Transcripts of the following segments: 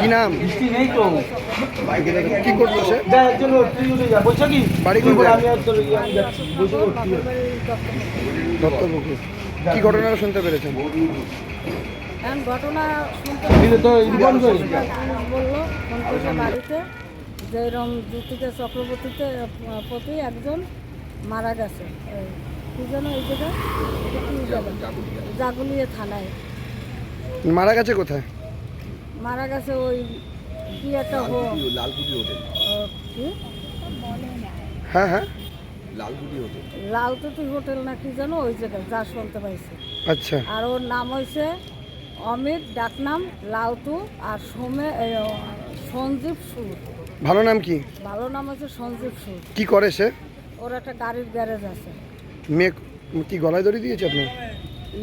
কি নাম? কি করতো সে? বাড়ি কোন দত্তপুকুর। কি ঘটনাটা শুনতে পেরেছেন? ঘটনা শুনতে বললো ফোন করছে বাড়িতে যে এরকম জ্যোতিকা চক্রবর্তীতে প্রতি একজন মারা গেছে। কি যেন এই জায়গায় জাগুলিয়া থানায়। মারা গেছে কোথায়? মারা গেছে ওই কি একটা কি হ্যাঁ হ্যাঁ লালকুটি হোটেল না কি যেন ওই জায়গায় যা শুনতে পাইছে। আচ্ছা। আর ওর নাম হয়েছে অমিত, ডাকনাম লাউটু, আর সঞ্জীব সুর। ভালো নাম কি? ভালো নাম হচ্ছে সঞ্জীব সুর। কি করে সে? ওর একটা গাড়ির গ্যারেজ আছে। মেয়ে কি গলায় দড়ি দিয়েছে আপনার?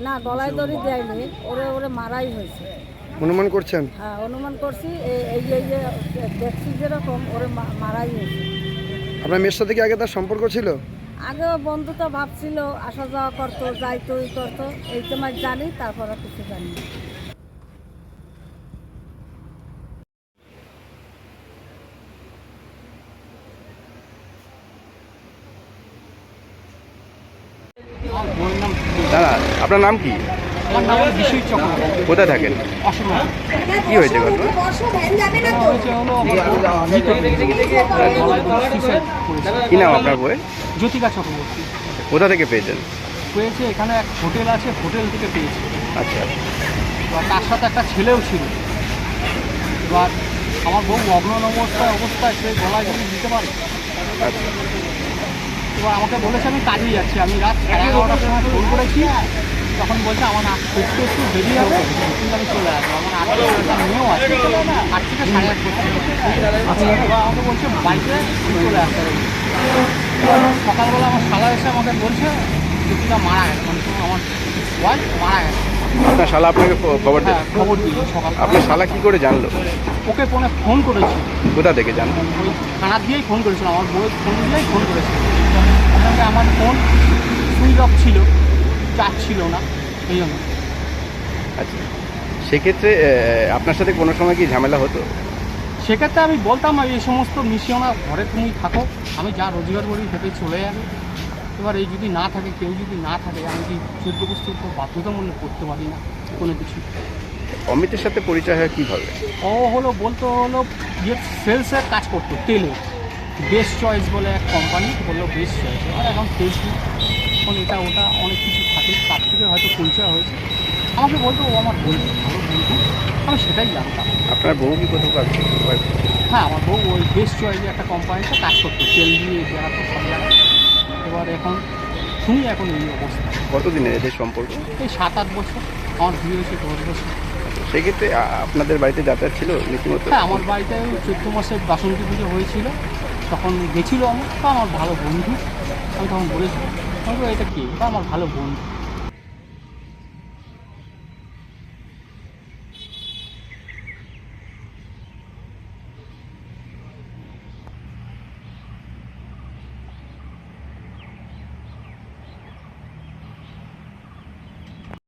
না, গলায় দড়ি দেয়নি, ওরে মারাই হয়েছে। অনুমান করছেন? হ্যাঁ, অনুমান করছি। এই যে দেখছি যেরকম ওরে মারাই হয়েছে। আপনার মেয়ের সাথে কি আগে তার সম্পর্ক ছিল? আগেও বন্ধুটা ভাবছিল, আসা যাওয়া করতো, যাইতো ই করতো। এই তোমার জানি, তারপর আর কিছু জানি না। দাদা, আপনার নাম কি? আমার নাম হলো বিশ্বজিৎ চক্রবর্তী। কোথায় থাকেন? অসময় কি হয়েছে ঘটনা? হয়েছে হলো কি নাম আপনার বই? জ্যোতিকা চক্রবর্তী। কোথা থেকে পেয়েছেন? পেয়েছে এখানে এক হোটেল আছে, হোটেল থেকে পেয়েছে। আচ্ছা। এবার তার সাথে একটা ছেলেও ছিল। এবার আমার বউ অগ্ন অবস্থায় সে গলায় যদি দিতে পারে। আচ্ছা। এবার আমাকে বলেছে আমি কাজেই যাচ্ছি। আমি রাত 11:30টার সময় ফোন করেছি, তখন বলছে আমার একটু দেরি হবে, কিন্তু আমি চলে আসবো। আমার 8টা মেয়েও আছে, 8 থেকে 8:30 বছর। এবার আমাকে বলছে বাড়িতে চলে আসতে হবে। সকালবেলা আমার শালা এসে আমাকে বলছে জ্যোতিকা মারা গেছে, মানে আমার ওয়াইফ মারা গেছে। আপনার শালা আপনাকে খবর দেয়? হ্যাঁ, খবর দিল সকাল। আপনার শালা কি করে জানলো? ওকে ফোন করেছি। কোথা থেকে জানলো? ওই থানা দিয়েই ফোন করেছিল, আমার বউয়ের ফোন দিয়েই ফোন করেছিল। আপনাকে আমার ফোন সুইচ অফ ছিল, চার্জ ছিল না, এই জন্য। আচ্ছা, সেক্ষেত্রে আপনার সাথে কোনো সময় কি ঝামেলা হতো? সেক্ষেত্রে আমি বলতাম এই সমস্ত মিশিও না, ঘরে তুমি থাকো, আমি যা রোজগার করি সেটাই চলে যাবে। এবার এই যদি না থাকে, কেউ যদি না থাকে, আমি কি চোদ্দগ্রস্তের উপর বাধ্যতামূলক করতে পারি না কোনো কিছু। অমিতের সাথে পরিচয় হয় কীভাবে? ও বলতো হলো সেলসের কাজ করতো, তেলে। বেস্ট চয়েস বলে এক কোম্পানি, বললো বেস্ট চয়েস। এবার এখন ফেসবুক, এখন এটা ওটা অনেক কিছু থাকে, তার থেকে হয়তো পরিচয় হয়েছে। আমাকে বলতো ও আমার বন্ধু, ভালো বন্ধু, আমি সেটাই জানতাম। আপনার বউ কি কোথাও কাজ? হ্যাঁ, আমার বউ ওই বেস্ট চয়েসে একটা কোম্পানিতে কাজ করতো, তেল দিয়ে বেড়াতো সব জায়গায়। এবার এখন শুনি এখন এই অবস্থা। কতদিনের এদের সম্পর্ক? এই 7-8 বছর। আমার বিয়ে হয়েছে 10 বছর। সেক্ষেত্রে আপনাদের বাড়িতে যাতায়াত ছিল রীতিমতো? হ্যাঁ, আমার বাড়িতে 14 মাসে বাসন্তী পুজো হয়েছিল, তখন গেছিলো আমার ভালো বন্ধু। আমি তখন বলেছি, এটা কি? আমার ভালো বন্ধু।